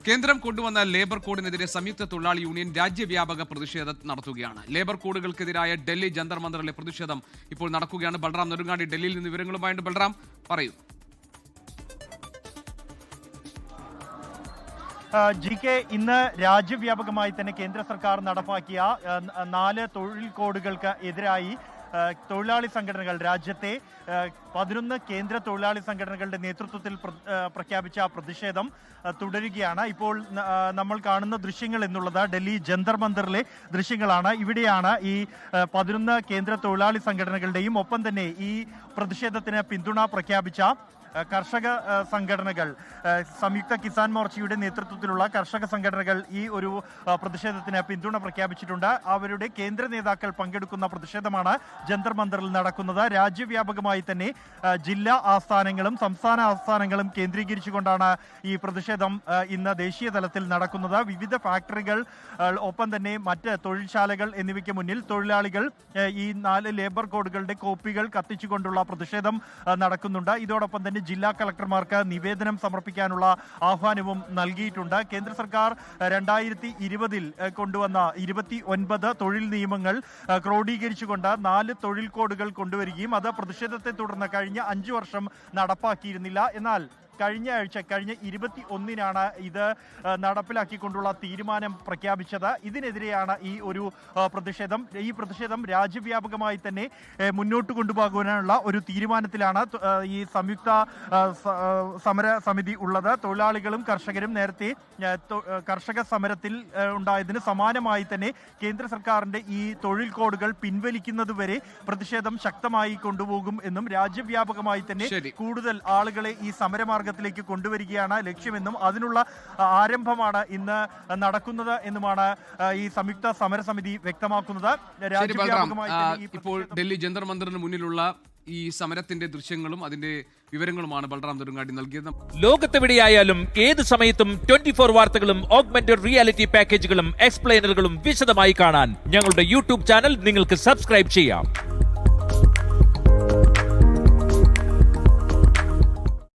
കേന്ദ്രം കൊണ്ടുവന്ന ലേബർ കോഡിനെതിരെ സംയുക്ത തൊഴിലാളി യൂണിയൻ രാജ്യവ്യാപക പ്രതിഷേധം നടത്തുകയാണ്. ലേബർ കോഡുകൾക്കെതിരായ ഡൽഹി ജന്തർ മന്ദറിലെ പ്രതിഷേധം ഇപ്പോൾ നടക്കുകയാണ്. ബൽറാം നെടുങ്ങാടി ഡൽഹിയിൽ നിന്ന് വിവരങ്ങളുമായിട്ട്. ബൽറാം, പറയൂ. ജി.കെ, ഇന്ന് രാജ്യവ്യാപകമായി തന്നെ കേന്ദ്ര സർക്കാർ നടപ്പാക്കിയ 4 തൊഴിൽ കോഡുകൾക്ക് എതിരായി തൊഴിലാളി സംഘടനകൾ, രാജ്യത്തെ 11 കേന്ദ്ര തൊഴിലാളി സംഘടനകളുടെ നേതൃത്വത്തിൽ പ്രഖ്യാപിച്ച പ്രതിഷേധം തുടരുകയാണ്. ഇപ്പോൾ നമ്മൾ കാണുന്ന ദൃശ്യങ്ങൾ എന്നുള്ളത് ഡൽഹി ജന്തർ മന്ദറിലെ ദൃശ്യങ്ങളാണ്. ഇവിടെയാണ് ഈ 11 കേന്ദ്ര തൊഴിലാളി സംഘടനകളുടെയും ഒപ്പം തന്നെ ഈ പ്രതിഷേധത്തിന് പിന്തുണ പ്രഖ്യാപിച്ച കർഷക സംഘടനകൾ, സംയുക്ത കിസാൻ മോർച്ചയുടെ നേതൃത്വത്തിലുള്ള കർഷക സംഘടനകൾ ഈ ഒരു പ്രതിഷേധത്തിന് പിന്തുണ പ്രഖ്യാപിച്ചിട്ടുണ്ട്. അവരുടെ കേന്ദ്ര നേതാക്കൾ പങ്കെടുക്കുന്ന പ്രതിഷേധമാണ് ജന്തർ മന്ദറിൽ നടക്കുന്നത്. രാജ്യവ്യാപകമായി തന്നെ ജില്ലാ ആസ്ഥാനങ്ങളും സംസ്ഥാന ആസ്ഥാനങ്ങളും കേന്ദ്രീകരിച്ചുകൊണ്ടാണ് ഈ പ്രതിഷേധം ഇന്ന് ദേശീയ തലത്തിൽ നടക്കുന്നത്. വിവിധ ഫാക്ടറികൾ ഒപ്പം തന്നെ മറ്റ് തൊഴിൽശാലകൾ എന്നിവയ്ക്ക് മുന്നിൽ തൊഴിലാളികൾ ഈ 4 ലേബർ കോഡുകളുടെ കോപ്പികൾ കത്തിച്ചുകൊണ്ടുള്ള പ്രതിഷേധം നടക്കുന്നുണ്ട്. ഇതോടൊപ്പം തന്നെ ജില്ലാ കളക്ടർമാർക്ക് നിവേദനം സമർപ്പിക്കാനുള്ള ആഹ്വാനവും നൽകിയിട്ടുണ്ട്. കേന്ദ്ര സർക്കാർ 2020 കൊണ്ടുവന്ന 29 തൊഴിൽ നിയമങ്ങൾ ക്രോഡീകരിച്ചുകൊണ്ട് 4 തൊഴിൽ കോഡുകൾ കൊണ്ടുവരികയും അത് പ്രതിഷേധത്തെ തുടർന്ന് കഴിഞ്ഞ 5 വർഷം നടപ്പാക്കിയിരുന്നില്ല. എന്നാൽ കഴിഞ്ഞ 21-നാണ് ഇത് നടപ്പിലാക്കിക്കൊണ്ടുള്ള തീരുമാനം പ്രഖ്യാപിച്ചത്. ഇതിനെതിരെയാണ് ഈ ഒരു പ്രതിഷേധം. ഈ പ്രതിഷേധം രാജ്യവ്യാപകമായി തന്നെ മുന്നോട്ട് കൊണ്ടുപോകാനുള്ള ഒരു തീരുമാനത്തിലാണ് ഈ സംയുക്ത സമര സമിതി ഉള്ളത്. തൊഴിലാളികളും കർഷകരും നേരത്തെ കർഷക സമരത്തിൽ ഉണ്ടായതിന് സമാനമായി തന്നെ കേന്ദ്ര സർക്കാരിന്റെ ഈ തൊഴിൽ കോഡുകൾ പിൻവലിക്കുന്നതുവരെ പ്രതിഷേധം ശക്തമായി കൊണ്ടുപോകും എന്നും രാജ്യവ്യാപകമായി തന്നെ കൂടുതൽ ആളുകളെ ഈ സമരമാർഗ ത്തിലേക്ക് കൊണ്ടുവരികയാണ് ലക്ഷ്യമെന്നും അതിനുള്ള ആരംഭമാണ് ഇന്ന് നടക്കുന്നത് എന്നുമാണ് ഈ സംയുക്ത സമരസമിതി വ്യക്തമാക്കുന്നത്. ഇപ്പോൾ ഡൽഹി ജന്തർ മന്ദറിന് മുന്നിലുള്ള ഈ സമരത്തിന്റെ ദൃശ്യങ്ങളും അതിന്റെ വിവരങ്ങളുമാണ് ബൽറാം നെടുങ്ങാടി നൽകിയത്. ലോകത്തെവിടെയായാലും ഏത് സമയത്തും 24 വാർത്തകളും ഓഗ്മെന്റഡ് റിയാലിറ്റി പാക്കേജുകളും എക്സ്പ്ലെയിനറുകളും വിശദമായി കാണാൻ ഞങ്ങളുടെ യൂട്യൂബ് ചാനൽ നിങ്ങൾക്ക് സബ്സ്ക്രൈബ് ചെയ്യാം.